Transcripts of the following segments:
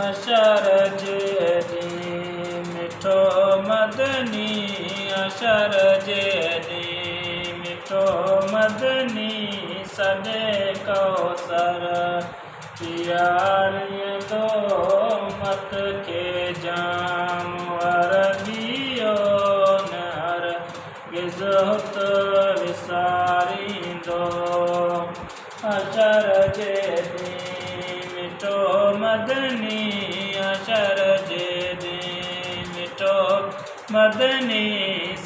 अशरज दी मिठो मदनी अशरज दी मिठो मदनी सदे कौसर पियारिय दो मत के जाम अरबियो नर गिज़त विसारींदो अशरज दी मिठो मदनी अशरज दी मिठो मदनी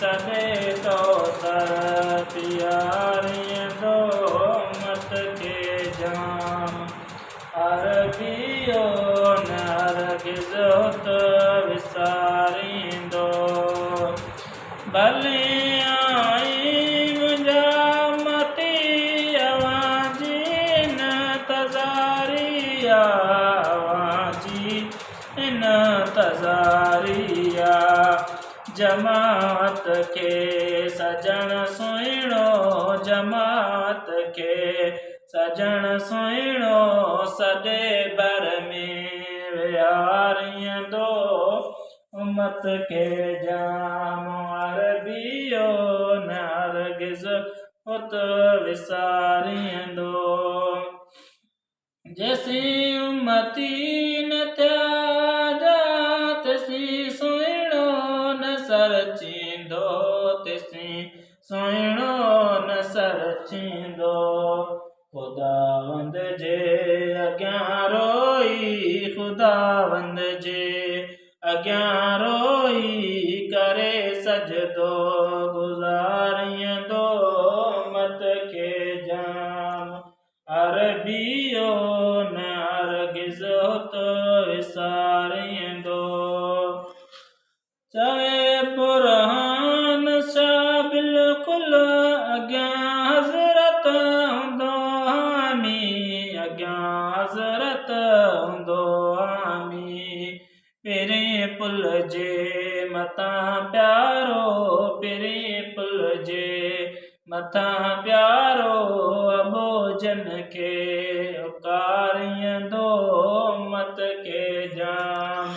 सदे कौसर पियारिय दो मत के जाम अरबियो नर गिज़त विसारींदो भले आई मुंहिंजा मती अवांजी न तज़ारिया अवांजी न तज़ारिया जमात के सजण सुहिणो जमात के सजण सुहिणो सदे भर में विहारींदो उम्मत के जाम अरबियो नर गिज़त विसारींदो जैसी उम्मती न थिया तसी सुहिणो न सरचींदो तसी सुहिणो न सरचींदो खुदावंद जे अॻियां रोई खुदावंद जे अॻियां रोई करे सजदो गुज़ारींदो मत के जाम अरबियो नर गिज़त विसारींदो चवे पुरहान शाह बिल्कुलु अॻियां हज़रत हूंदो हामी अॻियां हज़रत हूंदो हामी पहिरें पुल जे मथां प्यारो पहिरें पुल जे मथां प्यारो अबोजन के उकारींदो मत के जाम